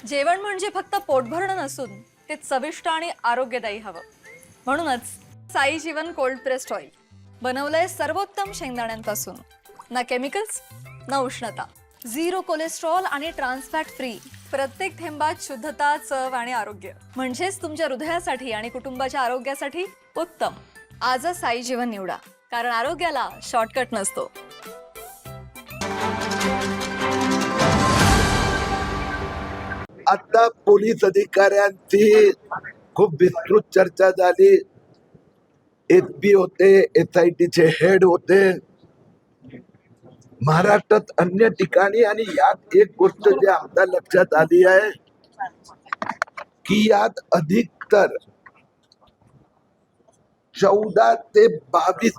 जेवण म्हणजे फक्त पोटभरणं नसून ते चविष्ट आणि आरोग्यदायी हवं. म्हणूनच साई जीवन कोल्ड प्रेस्ड ऑइल बनवलंय सर्वोत्तम शेंगदाण्यांपासून. ना केमिकल्स ना उष्णता, झिरो कोलेस्ट्रॉल आणि ट्रान्सफॅट फ्री. प्रत्येक थेंबात शुद्धता, चव आणि आरोग्य. म्हणजेच तुमच्या हृदयासाठी आणि कुटुंबाच्या आरोग्यासाठी उत्तम. आजच साई जीवन निवडा, कारण आरोग्याला शॉर्टकट नसतो. आता पोलीस अधिकाऱ्यांची खूप विस्तृत चर्चा झाली. एसपी होते, SITचे हेड होते महाराष्ट्रात, अन्य ठिकाणी. आणि यात एक गोष्ट जी आमच्या लक्षात आली आहे की यात अधिकतर 14 ते 22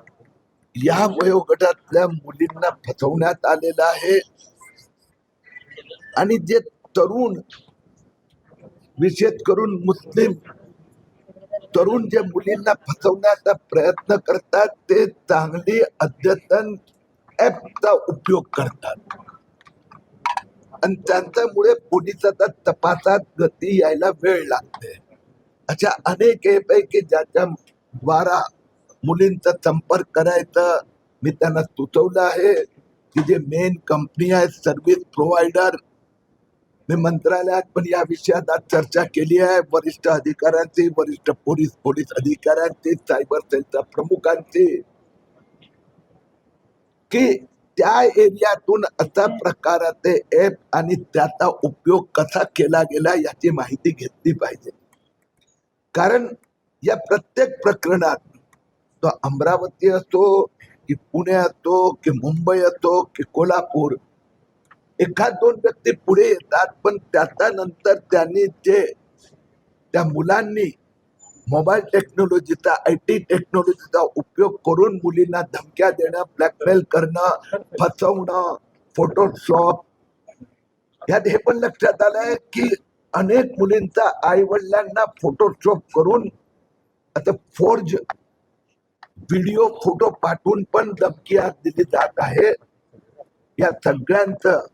या वयोगटातल्या मुलींना फसवण्यात आलेलं आहे. आणि जे तरुण, विशेष करून मुस्लिम तरुण जे मुलींना फसवण्याचा प्रयत्न करतात, ते चांगली अद्यतन ऍपचा उपयोग करतात आणि त्यांच्यामुळे पोलिसांच्या तपासात गती यायला वेळ लागते. अशा अनेक ऍप आहे की ज्याच्या द्वारा मुलींचा संपर्क करायचा मी त्यांना सुचवलं आहे. की जे मेन कंपनी आहे, सर्व्हिस प्रोव्हायडर, मी मंत्रालयात पण या विषयात आज चर्चा केली आहे. वरिष्ठ अधिकाऱ्यांची, वरिष्ठ पोलीस अधिकाऱ्यांची, सायबर सेलच्या प्रमुखांची, की त्या एरियातून अशा प्रकाराचे ऍप आणि त्याचा उपयोग कसा केला गेला याची माहिती घेतली पाहिजे. कारण या प्रत्येक प्रकरणात, तो अमरावती असो की पुणे असो की मुंबई असो की कोल्हापूर, एखाद दोन व्यक्ती पुढे येतात, पण त्याच्यानंतर त्यांनी त्या मुलांनी मोबाईल टेक्नॉलॉजीचा, IT टेक्नॉलॉजीचा उपयोग करून मुलींना धमक्या देणं, ब्लॅकमेल करणं, फसवणं, फोटोशॉप, यात हे पण लक्षात आलंय की अनेक मुलींचा आई वडिलांना फोटोशॉप करून आता फोर्ज व्हिडिओ, फोटो पाठवून पण धमकी दिली जात आहे. या सगळ्यांचं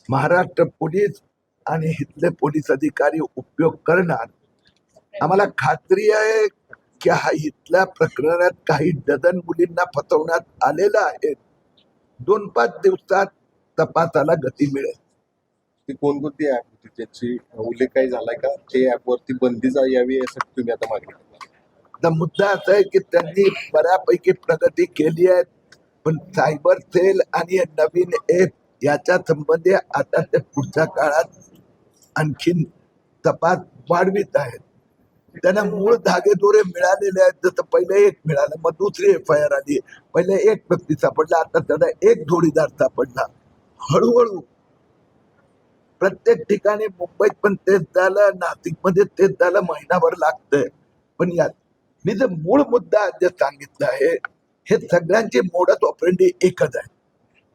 महाराष्ट्र पोलीस आणि इथले पोलीस अधिकारी उपयोग करणार. आम्हाला खात्री आहे की हा इथल्या प्रकरणात काही डझन मुलींना फसवण्यात आलेलं आहे. 2-5 दिवसात तपासाला गती मिळेल. ती कोणकोणती ऍप होती, त्याची उल्लेख काही झालाय का? ते ऍप वरती बंदी यावी यासाठी तुम्ही आता मागणी करता? आता मुद्दा असा आहे की त्यांनी बऱ्यापैकी प्रगती केली आहे, पण सायबर सेल आणि नवीन ऍप याच्या संबंधी आता ते पुढच्या काळात आणखीन तपास वाढवित आहेत. त्यांना मूळ धागेदोरे मिळालेले आहेत. जसं पहिले एक मिळालं, मग दुसरी FIR आली, पहिले एक व्यक्ती सापडला, आता त्याला एक जोडीदार सापडला. हळूहळू प्रत्येक ठिकाणी, मुंबईत पण तेच झालं, नाशिकमध्ये तेच झालं, महिनाभर लागतंय. पण यात मी जे मूळ मुद्दा जे सांगितलं आहे, हे सगळ्यांची मोडस ऑपरेंडी एकच आहे.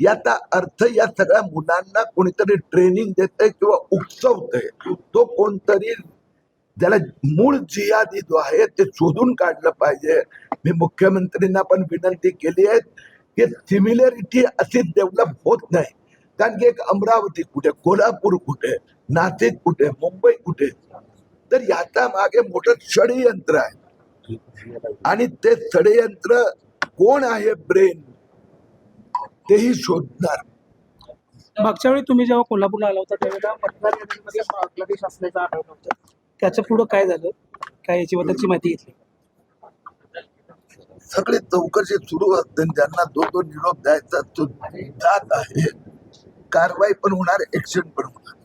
याचा अर्थ या सगळ्या मुलांना कोणीतरी ट्रेनिंग देतंय किंवा उकसवतंय. तो कोणतरी ज्याला मूळ जिहादी जो आहे ते शोधून काढलं पाहिजे. मी मुख्यमंत्र्यांना पण विनंती केली आहे की सिमिलरिटी अशी डेव्हलप होत नाही. कारण की एक अमरावती कुठे, कोल्हापूर कुठे, नाशिक कुठे, मुंबई कुठे, तर याच्या मागे मोठं षडयंत्र आहे. आणि ते षडयंत्र कोण आहे, ब्रेन, तेही शोधणार. मागच्या वेळी तुम्ही जेव्हा कोल्हापूरला आला होता त्यावेळेला मतदार यादीमध्ये बांगलादेश असल्याचं आढळलं होतं. त्याच्या पुढे काय झालं, काय याची बद्दलची माहिती घेतली? सगळे चौकशी सुरू असते, ज्यांना तो निरोप द्यायचा तो जात आहे. कारवाई पण होणार, ऍक्शन पण होणार.